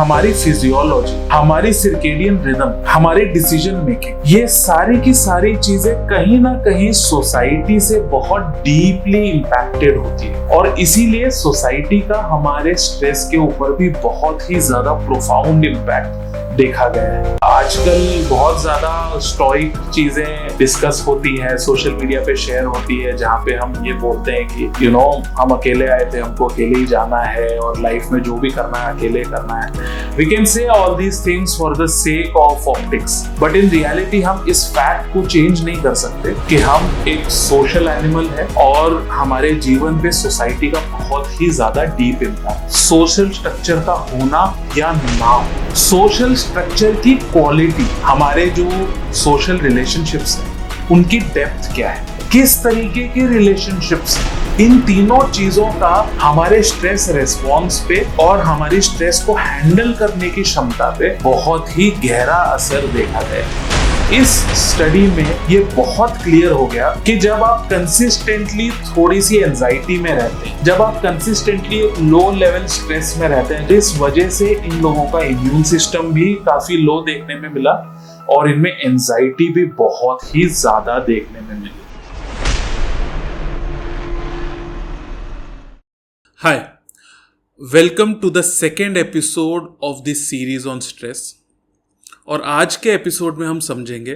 हमारी फिजियोलॉजी, हमारी circadian rhythm, हमारी डिसीजन मेकिंग, ये सारी की सारी चीजें कहीं ना कहीं सोसाइटी से बहुत डीपली इंपैक्टेड होती है और इसीलिए सोसाइटी का हमारे स्ट्रेस के ऊपर भी बहुत ही ज्यादा प्रोफाउंड इम्पैक्ट देखा गया है। आजकल बहुत ज्यादा स्टोइक चीजें डिस्कस होती हैं, सोशल मीडिया पे शेयर होती है, जहाँ पे हम ये बोलते हैं कि हम अकेले आए थे, हमको अकेले ही जाना है और लाइफ में जो भी करना है अकेले करना है। We can say all these things for the sake of optics, but in reality हम इस फैक्ट को चेंज नहीं कर सकते कि हम एक सोशल एनिमल है और हमारे जीवन पे सोसाइटी का बहुत ही ज्यादा डीप इम्पैक्ट, सोशल स्ट्रक्चर का होना या ना हो, सोशल स्ट्रक्चर की क्वालिटी, हमारे जो सोशल रिलेशनशिप्स हैं उनकी डेप्थ क्या है, किस तरीके के रिलेशनशिप्स, इन तीनों चीजों का हमारे स्ट्रेस रेस्पॉन्स पे और हमारी स्ट्रेस को हैंडल करने की क्षमता पे बहुत ही गहरा असर देखा गया। इस स्टडी में ये बहुत क्लियर हो गया कि जब आप कंसिस्टेंटली थोड़ी सी एंजाइटी में रहते हैं, जब आप कंसिस्टेंटली लो लेवल स्ट्रेस में रहते हैं, इस वजह से इन लोगों का इम्यून सिस्टम भी काफी लो देखने में मिला और इनमें एंजाइटी भी बहुत ही ज्यादा देखने में मिली। Hi, welcome to the second episode of this series on stress। और आज के एपिसोड में हम समझेंगे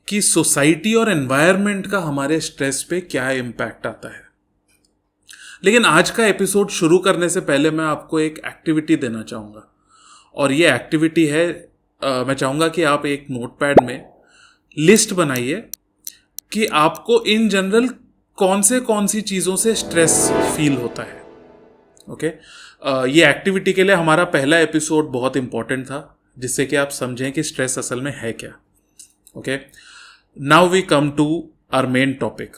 कि सोसाइटी और एनवायरनमेंट का हमारे स्ट्रेस पे क्या इम्पैक्ट आता है। लेकिन आज का एपिसोड शुरू करने से पहले मैं आपको एक एक्टिविटी देना चाहूँगा और ये एक्टिविटी है मैं चाहूँगा कि आप एक नोटपैड में लिस्ट बनाइए कि आपको इन जनरल कौन सी चीज़ों से स्ट्रेस फील होता है। ओके, ये एक्टिविटी के लिए हमारा पहला एपिसोड बहुत इंपॉर्टेंट था जिससे कि आप समझें कि स्ट्रेस असल में है क्या। Okay, now we come to our main topic.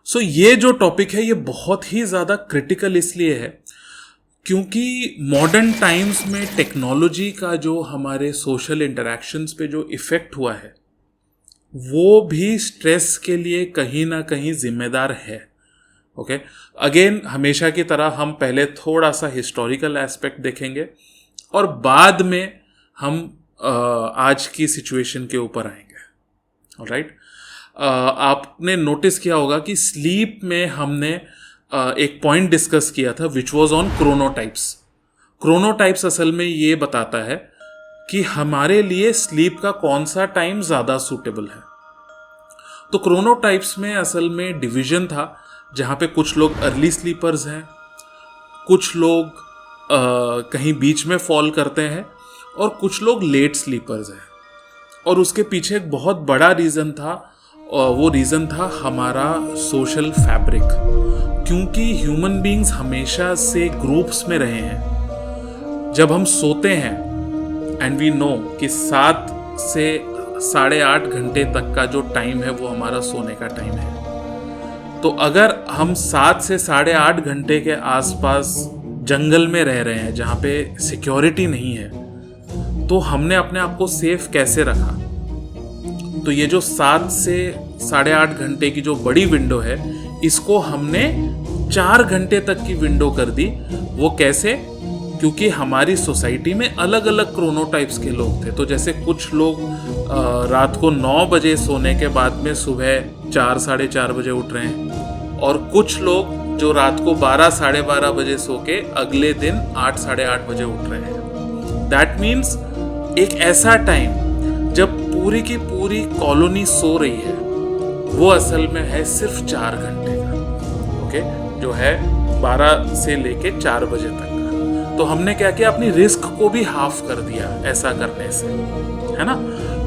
So ये जो टॉपिक है ये बहुत ही ज़्यादा क्रिटिकल इसलिए है क्योंकि मॉडर्न टाइम्स में टेक्नोलॉजी का जो हमारे सोशल इंटरैक्शंस पे जो इफ़ेक्ट हुआ है वो भी स्ट्रेस के लिए कहीं ना कहीं जिम्मेदार है। ओके, अगेन हमेशा की तरह हम पहले थोड़ा सा हिस्टोरिकल एस्पेक्ट देखेंगे और बाद में हम आज की सिचुएशन के ऊपर आएंगे। ऑलराइट, आपने नोटिस किया होगा कि स्लीप में हमने एक पॉइंट डिस्कस किया था विच वाज ऑन क्रोनोटाइप्स। क्रोनोटाइप्स असल में ये बताता है कि हमारे लिए स्लीप का कौन सा टाइम ज़्यादा सूटेबल है। तो क्रोनोटाइप्स में असल में डिवीजन था जहाँ पे कुछ लोग अर्ली स्लीपर्स हैं, कुछ लोग कहीं बीच में फॉल करते हैं और कुछ लोग लेट स्लीपर्स हैं। और उसके पीछे एक बहुत बड़ा रीज़न था, वो रीज़न था हमारा सोशल फैब्रिक। क्योंकि ह्यूमन बीइंग्स हमेशा से ग्रुप्स में रहे हैं। जब हम सोते हैं एंड वी नो कि 7 से 8.5 घंटे तक का जो टाइम है वो हमारा सोने का टाइम है, तो अगर हम 7 से 8.5 घंटे के आसपास जंगल में रह रहे हैं जहाँ पे सिक्योरिटी नहीं है, तो हमने अपने आप को सेफ कैसे रखा? तो ये जो 7 से 8.5 घंटे की जो बड़ी विंडो है इसको हमने 4 घंटे तक की विंडो कर दी। वो कैसे? क्योंकि हमारी सोसाइटी में अलग अलग क्रोनोटाइप्स के लोग थे। तो जैसे कुछ लोग रात को 9 बजे सोने के बाद में सुबह 4 साढ़े 4 बजे उठ रहे हैं और कुछ लोग जो रात को 12 साढ़े 12 बजे सो के अगले दिन 8 साढ़े 8 बजे उठ रहे हैं। दैट मीन्स एक ऐसा टाइम जब पूरी की पूरी कॉलोनी सो रही है वो असल में है सिर्फ 4 घंटे का। ओके, जो है 12 से लेके 4 बजे तक का। तो हमने क्या किया, अपनी रिस्क को भी हाफ कर दिया ऐसा करने से, है ना।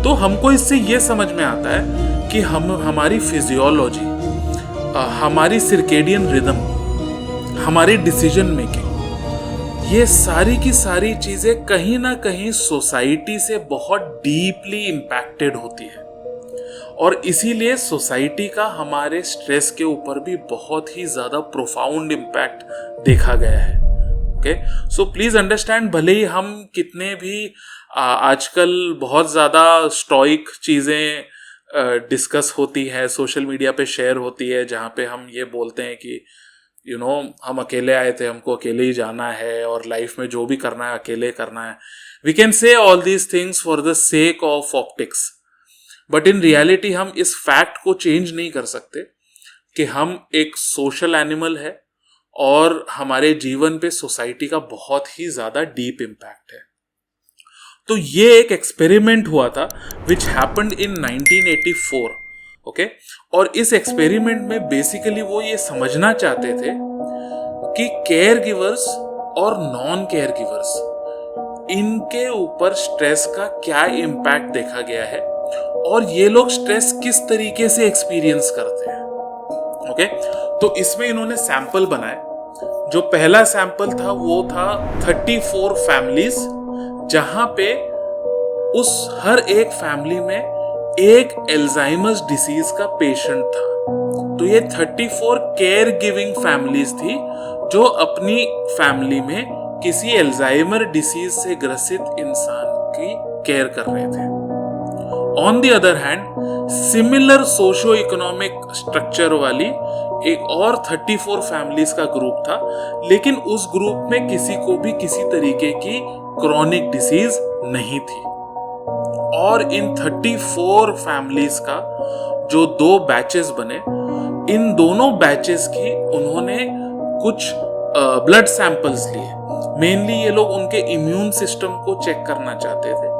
तो हमको इससे ये समझ में आता है कि हमारी फिजियोलॉजी, हमारी सर्केडियन रिदम, हमारी डिसीजन मेकिंग, ये सारी की सारी चीज़ें कहीं ना कहीं सोसाइटी से बहुत डीपली इम्पैक्टेड होती है और इसीलिए सोसाइटी का हमारे स्ट्रेस के ऊपर भी बहुत ही ज़्यादा प्रोफाउंड इम्पैक्ट देखा गया है। ओके, सो प्लीज़ अंडरस्टैंड, भले ही हम कितने भी आजकल बहुत ज़्यादा स्टोइक चीज़ें डिस्कस होती है, सोशल मीडिया पे शेयर होती है, जहाँ पे हम ये बोलते हैं कि हम अकेले आए थे, हमको अकेले ही जाना है और लाइफ में जो भी करना है अकेले करना है. We can say all these things for the sake of optics, but in reality हम इस फैक्ट को चेंज नहीं कर सकते कि हम एक सोशल एनिमल है और हमारे जीवन पे सोसाइटी का बहुत ही ज्यादा डीप इम्पैक्ट है. तो ये एक एक्सपेरिमेंट हुआ था विच हैपेंड इन 1984. ओके, और इस एक्सपेरिमेंट में बेसिकली वो ये समझना चाहते थे कि केयर गिवर्स और नॉन केयर गिवर्स, इनके ऊपर स्ट्रेस का क्या इम्पैक्ट देखा गया है और ये लोग स्ट्रेस किस तरीके से एक्सपीरियंस करते हैं. ओके, तो इसमें इन्होंने सैंपल बनाए. जो पहला सैंपल था वो था 34 फैमिलीज, जहां पे उस हर एक फैमिली में एक एल्जाइमर्स डिसीज का पेशेंट था. तो ये 34 केयर गिविंग फैमिलीज थी जो अपनी फैमिली में किसी एल्जाइमर डिसीज से ग्रसित इंसान की केयर कर रहे थे. On the other hand, similar socio economic structure वाली एक और 34 फैमिलीज का ग्रुप था, लेकिन उस ग्रुप में किसी को भी किसी तरीके की क्रॉनिक डिसीज नहीं थी. और इन 34 फैमिलीज का जो 2 बैचेस बने, इन दोनों बैचेस की उन्होंने कुछ ब्लड सैंपल्स लिए. मेनली ये लोग उनके इम्यून सिस्टम को चेक करना चाहते थे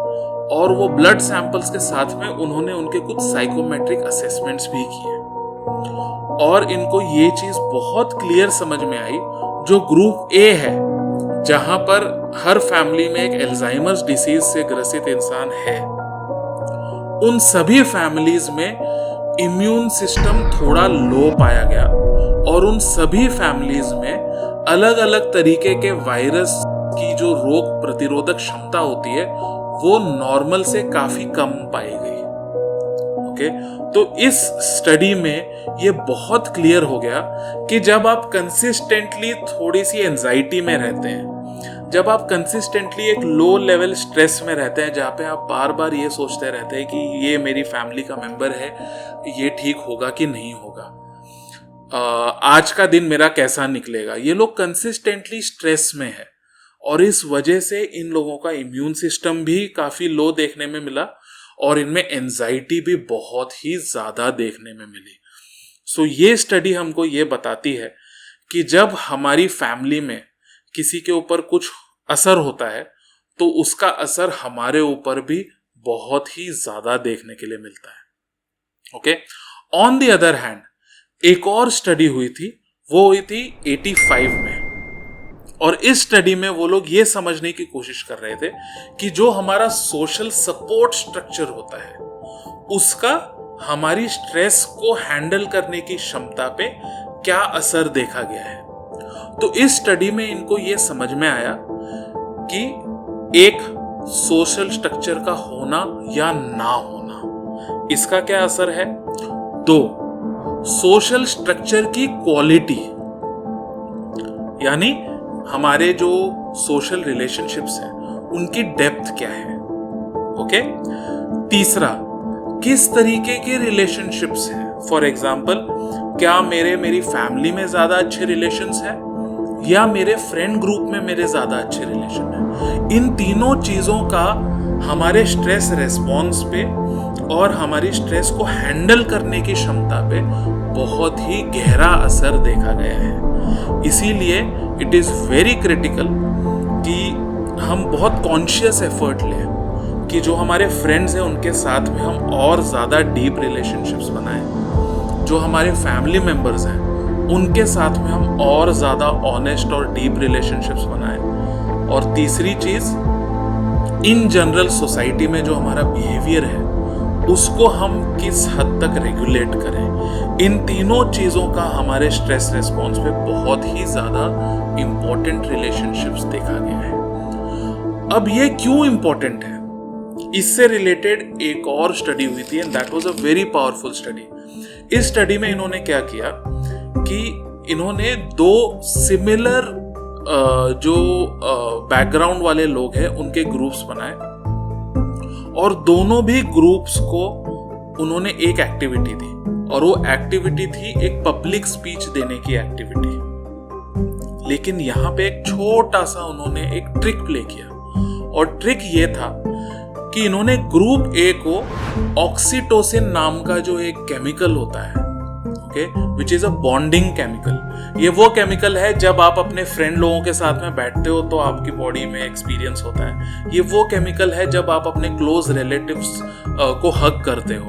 और वो ब्लड सैंपल्स के साथ में उन्होंने उनके कुछ साइकोमेट्रिक असेसमेंट्स भी किए. और इनको ये चीज बहुत क्लियर समझ में आई, जो ग्रुप ए है जहां पर हर फैमिली में एक एल्जाइमर्स डिसीज से ग्रसित इंसान है, उन सभी फैमिलीज में इम्यून सिस्टम थोड़ा लो पाया गया और उन सभी फैमिलीज में अलग अलग तरीके के वायरस की जो रोग प्रतिरोधक क्षमता होती है वो नॉर्मल से काफी कम पाई गई. ओके, तो इस स्टडी में ये बहुत क्लियर हो गया कि जब आप कंसिस्टेंटली थोड़ी सी एंजाइटी में रहते हैं, जब आप कंसिस्टेंटली एक लो लेवल स्ट्रेस में रहते हैं, जहाँ पे आप बार बार ये सोचते रहते हैं कि ये मेरी फैमिली का मेंबर है, ये ठीक होगा कि नहीं होगा, आज का दिन मेरा कैसा निकलेगा, ये लोग कंसिस्टेंटली स्ट्रेस में है और इस वजह से इन लोगों का इम्यून सिस्टम भी काफी लो देखने में मिला और इनमें एंजाइटी भी बहुत ही ज्यादा देखने में मिली. सो ये स्टडी हमको ये बताती है कि जब हमारी फैमिली में किसी के ऊपर कुछ असर होता है तो उसका असर हमारे ऊपर भी बहुत ही ज्यादा देखने के लिए मिलता है. Okay, on the other hand एक और स्टडी हुई थी, वो हुई थी 85 में, और इस स्टडी में वो लोग ये समझने की कोशिश कर रहे थे कि जो हमारा सोशल सपोर्ट स्ट्रक्चर होता है उसका हमारी स्ट्रेस को हैंडल करने की क्षमता पे क्या असर देखा गया है. तो इस स्टडी में इनको ये समझ में आया कि एक सोशल स्ट्रक्चर का होना या ना होना, इसका क्या असर है. 2, सोशल स्ट्रक्चर की क्वालिटी, यानी हमारे जो सोशल रिलेशनशिप्स हैं उनकी डेप्थ क्या है. ओके, तीसरा, किस तरीके के रिलेशनशिप्स हैं. फॉर एग्जाम्पल, क्या मेरी फैमिली में ज्यादा अच्छे रिलेशंस हैं या मेरे फ्रेंड ग्रुप में मेरे ज्यादा अच्छे रिलेशन हैं. इन तीनों चीजों का हमारे स्ट्रेस रेस्पॉन्स पे और हमारी स्ट्रेस को हैंडल करने की क्षमता पे बहुत ही गहरा असर देखा गया है. इसीलिए इट इज वेरी क्रिटिकल कि हम बहुत कॉन्शियस एफर्ट लें कि जो हमारे फ्रेंड्स हैं उनके साथ में हम और ज़्यादा डीप रिलेशनशिप्स बनाएं, जो हमारे फैमिली मेम्बर्स हैं उनके साथ में हम और ज़्यादा ऑनेस्ट और डीप रिलेशनशिप्स बनाएं. और तीसरी चीज़, इन जनरल सोसाइटी में जो हमारा बिहेवियर है उसको हम किस हद तक रेगुलेट करें. इन तीनों चीज़ों का हमारे स्ट्रेस रिस्पॉन्स पे बहुत ही ज़्यादा इम्पोर्टेंट रिलेशनशिप्स देखा गया है. अब ये क्यों इम्पोर्टेंट है, इससे रिलेटेड एक और स्टडी हुई थी and that was a very powerful study. इस स्टडी में इन्होंने क्या किया कि इन्होंने 2 सिमिलर जो बैकग्राउंड वाले लोग हैं उनके ग्रुप्स बनाए और दोनों भी ग्रुप्स को उन्होंने एक एक्टिविटी दी और वो एक्टिविटी थी एक पब्लिक स्पीच देने की एक्टिविटी. लेकिन यहाँ पे एक छोटा सा उन्होंने एक ट्रिक प्ले किया, और ट्रिक ये था कि इन्होंने ग्रुप ए को ऑक्सीटोसिन नाम का जो एक केमिकल होता है, okay, which is a bonding chemical. ये वो केमिकल है जब आप अपने फ्रेंड लोगों के साथ में बैठते हो तो आपकी बॉडी में एक्सपीरियंस होता है। ये वो केमिकल है जब आप अपने क्लोज रिलेटिव्स को हग करते हो,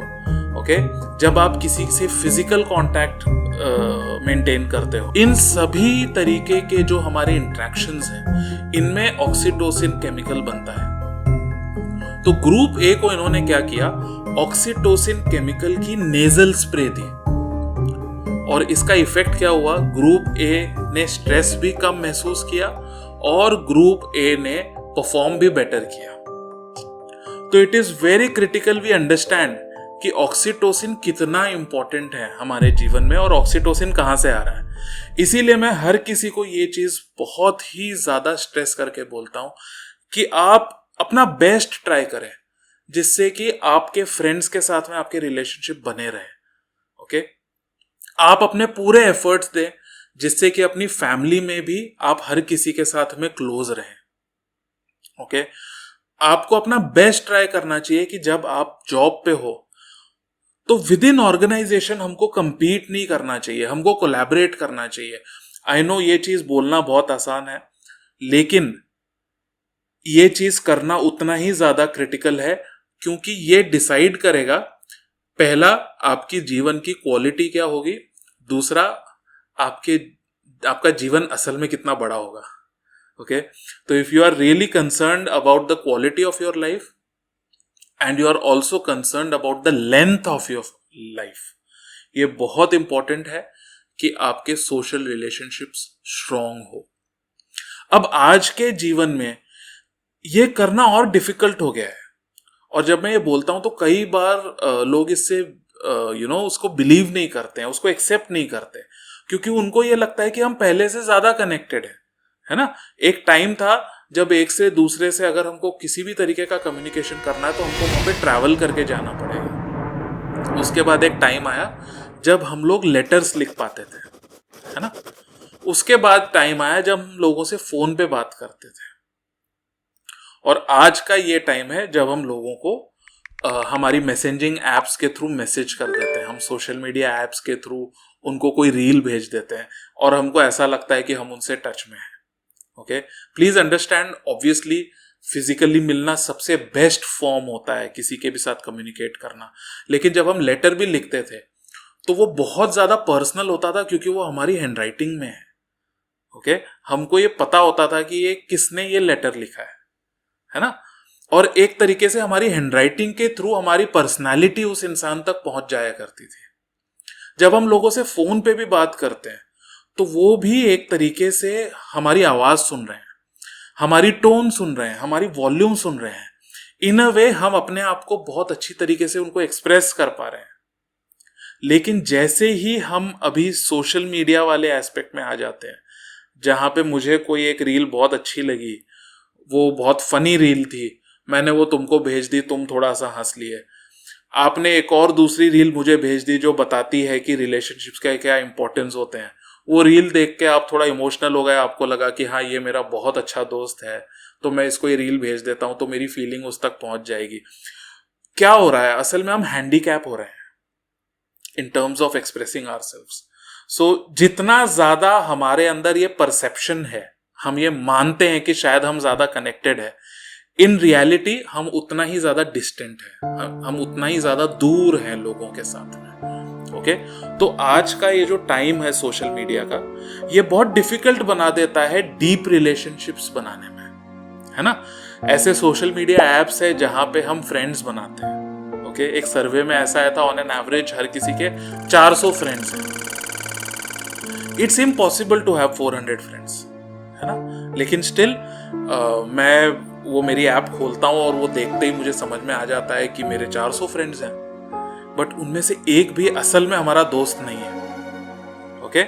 ओके, जब आप किसी से फिजिकल कांटेक्ट मेंटेन करते हो। इन सभी तरीके के जो हमारे इंटरेक्शंस हैं, इनमें ऑक्सीटोसिन केमिकल बनता है। तो ग्रुप ए को इन्होंने क्या किया, ऑक्सीटोसिन केमिकल की नेजल स्प्रे दी, और इसका इफेक्ट क्या हुआ, ग्रुप ए ने स्ट्रेस भी कम महसूस किया और ग्रुप ए ने परफॉर्म भी बेटर किया। तो it is very critical we understand कि ऑक्सीटोसिन कितना इंपॉर्टेंट है हमारे जीवन में, और ऑक्सीटोसिन कहां से आ रहा है। इसीलिए मैं हर किसी को ये चीज बहुत ही ज्यादा स्ट्रेस करके बोलता हूं कि आप अपना बेस्ट ट्राई करें, जिससे कि आपके फ्रेंड्स के साथ में आपके रिलेशनशिप बने रहे, ओके। आप अपने पूरे एफर्ट्स दें, जिससे कि अपनी फैमिली में भी आप हर किसी के साथ में क्लोज रहें, ओके। आपको अपना बेस्ट ट्राई करना चाहिए कि जब आप जॉब पे हो तो विद इन ऑर्गेनाइजेशन हमको compete नहीं करना चाहिए, हमको कोलैबोरेट करना चाहिए। आई नो ये चीज बोलना बहुत आसान है, लेकिन ये चीज करना उतना ही ज्यादा क्रिटिकल है, क्योंकि ये डिसाइड करेगा, पहला आपकी जीवन की क्वालिटी क्या होगी, दूसरा आपका जीवन असल में कितना बड़ा होगा, ओके। तो if you are really concerned about the quality of your life and you are also concerned about the length of your life, ये बहुत इंपॉर्टेंट है कि आपके सोशल रिलेशनशिप्स स्ट्रॉन्ग हो। अब आज के जीवन में ये करना और डिफिकल्ट हो गया है, और जब मैं ये बोलता हूं तो कई बार लोग इससे उसको बिलीव नहीं करते हैं, उसको एक्सेप्ट नहीं करते, क्योंकि उनको ये लगता है कि हम पहले से ज्यादा कनेक्टेड है ना। एक टाइम था जब एक से दूसरे से अगर हमको किसी भी तरीके का कम्युनिकेशन करना है तो हमको वहां पे ट्रैवल करके जाना पड़ेगा। उसके बाद एक टाइम आया जब हम लोग लेटर्स लिख पाते थे, है ना। उसके बाद टाइम आया जब हम लोगों से फोन पे बात करते थे, और आज का ये टाइम है जब हम लोगों को हमारी मैसेजिंग एप्स के थ्रू मैसेज कर देते हैं, हम सोशल मीडिया एप्स के थ्रू उनको कोई रील भेज देते हैं, और हमको ऐसा लगता है कि हम उनसे टच में हैं, okay. Please understand, obviously physically मिलना सबसे बेस्ट फॉर्म होता है किसी के भी साथ कम्युनिकेट करना, लेकिन जब हम लेटर भी लिखते थे तो वो बहुत ज्यादा पर्सनल होता था, क्योंकि वो हमारी हैंडराइटिंग में है, ओके। हमको ये पता होता था कि ये किसने ये लेटर लिखा है ना। और एक तरीके से हमारी हैंडराइटिंग के थ्रू हमारी पर्सनालिटी उस इंसान तक पहुंच जाया करती थी। जब हम लोगों से फोन पे भी बात करते हैं तो वो भी एक तरीके से हमारी आवाज सुन रहे हैं, हमारी टोन सुन रहे हैं, हमारी वॉल्यूम सुन रहे हैं। इन अ वे हम अपने आप को बहुत अच्छी तरीके से उनको एक्सप्रेस कर पा रहे हैं। लेकिन जैसे ही हम अभी सोशल मीडिया वाले एस्पेक्ट में आ जाते हैं, जहां पे मुझे कोई एक रील बहुत अच्छी लगी, वो बहुत फनी रील थी, मैंने वो तुमको भेज दी, तुम थोड़ा सा हंस लिए, आपने एक और दूसरी रील मुझे भेज दी जो बताती है कि रिलेशनशिप्स का क्या इंपॉर्टेंस होते हैं। वो रील देख के आप थोड़ा इमोशनल हो गए, आपको लगा कि हाँ ये मेरा बहुत अच्छा दोस्त है, तो मैं इसको ये रील भेज देता हूं तो मेरी फीलिंग उस तक पहुंच जाएगी। क्या हो रहा है, असल में हम हैंडीकैप हो रहे हैं in terms of expressing ourselves. So जितना ज्यादा हमारे अंदर ये परसेप्शन है, हम ये मानते हैं कि शायद हम ज्यादा कनेक्टेड है, इन रियलिटी हम उतना ही ज्यादा डिस्टेंट है, हम उतना ही ज्यादा दूर हैं लोगों के साथ में, ओके। तो आज का ये जो टाइम है सोशल मीडिया का, ये बहुत डिफिकल्ट बना देता है डीप रिलेशनशिप्स बनाने में, है ना। ऐसे सोशल मीडिया एप्स है जहां पे हम फ्रेंड्स बनाते हैं, ओके। एक सर्वे में ऐसा आया था, ऑन एन एवरेज हर किसी के 400 फ्रेंड्स हैं। It's impossible to have 400 friends, है ना। लेकिन स्टिल मैं वो मेरी ऐप खोलता हूँ और वो देखते ही मुझे समझ में आ जाता है कि मेरे 400 फ्रेंड्स हैं, बट उनमें से एक भी असल में हमारा दोस्त नहीं है, ओके।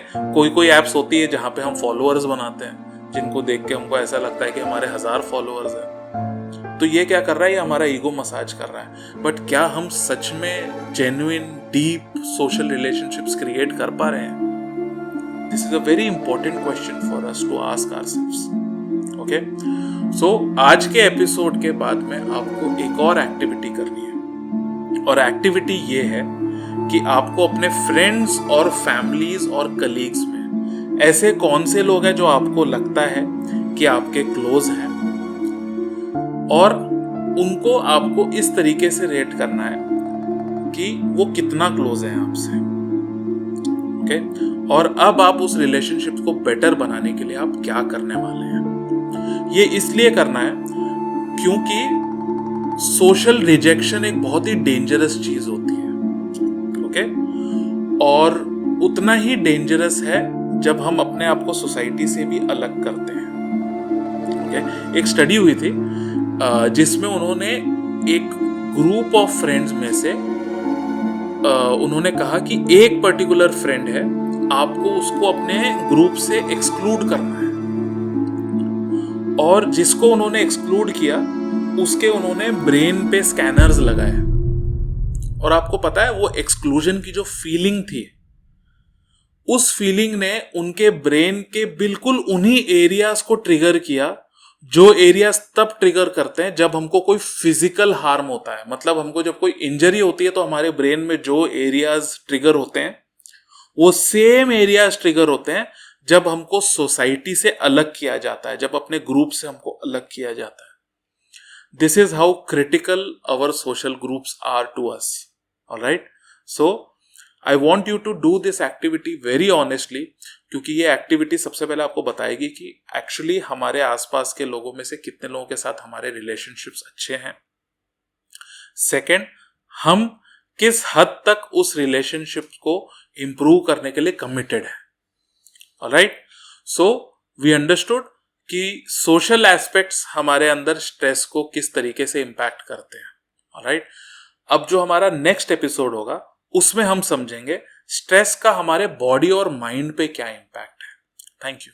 कोई ऐप्स होती है जहां पे हम फॉलोअर्स बनाते हैं, जिनको देख के हमको ऐसा लगता है कि हमारे 1000 फॉलोअर्स हैं। तो ये क्या कर रहा है, ये हमारा ईगो मसाज कर रहा है। बट क्या हम सच में genuine deep social relationships create कर पा रहे हैं? This is a very important question for us to ask ourselves. Okay, so आज के एपिसोड के बाद में आपको एक और एक्टिविटी करनी है, और एक्टिविटी ये है कि आपको अपने फ्रेंड्स और फैमिलीज और कलीग्स में ऐसे कौन से लोग हैं जो आपको लगता है कि आपके क्लोज हैं, और उनको आपको इस तरीके से रेट करना है कि वो कितना क्लोज है आपसे. ओके, और अब आप उस रिलेशनशिप को बेटर बनाने के लिए आप क्या करने वाले हैं. ये इसलिए करना है क्योंकि सोशल रिजेक्शन एक बहुत ही डेंजरस चीज होती है. ओके, और उतना ही डेंजरस है जब हम अपने आप को सोसाइटी से भी अलग करते हैं. ओके, एक स्टडी हुई थी जिसमें उन्होंने एक ग्रुप ऑफ फ्रेंड्स में से उन्होंने कहा कि एक पर्टिकुलर फ्रेंड है, आपको उसको अपने ग्रुप से एक्सक्लूड करना है, और जिसको उन्होंने एक्सक्लूड किया उसके उन्होंने ब्रेन पे स्कैनर्स लगाए, और आपको पता है वो एक्सक्लूजन की जो फीलिंग थी, उस फीलिंग ने उनके ब्रेन के बिल्कुल उन्हीं एरियाज को ट्रिगर किया जो एरियाज तब ट्रिगर करते हैं जब हमको कोई फिजिकल हार्म होता है. मतलब हमको जब कोई इंजरी होती है तो हमारे ब्रेन में जो एरियाज ट्रिगर होते हैं वो सेम एरियाज ट्रिगर होते हैं जब हमको सोसाइटी से अलग किया जाता है, जब अपने ग्रुप से हमको अलग किया जाता है. This is how critical our social groups are to us. Alright, so I want you to do this activity very honestly, क्योंकि ये एक्टिविटी सबसे पहले आपको बताएगी कि एक्चुअली हमारे आसपास के लोगों में से कितने लोगों के साथ हमारे रिलेशनशिप्स अच्छे हैं. सेकंड, हम किस हद तक उस रिलेशनशिप को इंप्रूव करने के लिए कमिटेड है. ऑलराइट, सो वी अंडरस्टूड कि सोशल एस्पेक्ट्स हमारे अंदर स्ट्रेस को किस तरीके से इंपैक्ट करते हैं. ऑलराइट, अब जो हमारा नेक्स्ट एपिसोड होगा उसमें हम समझेंगे स्ट्रेस का हमारे बॉडी और माइंड पे क्या इंपैक्ट है. Thank you.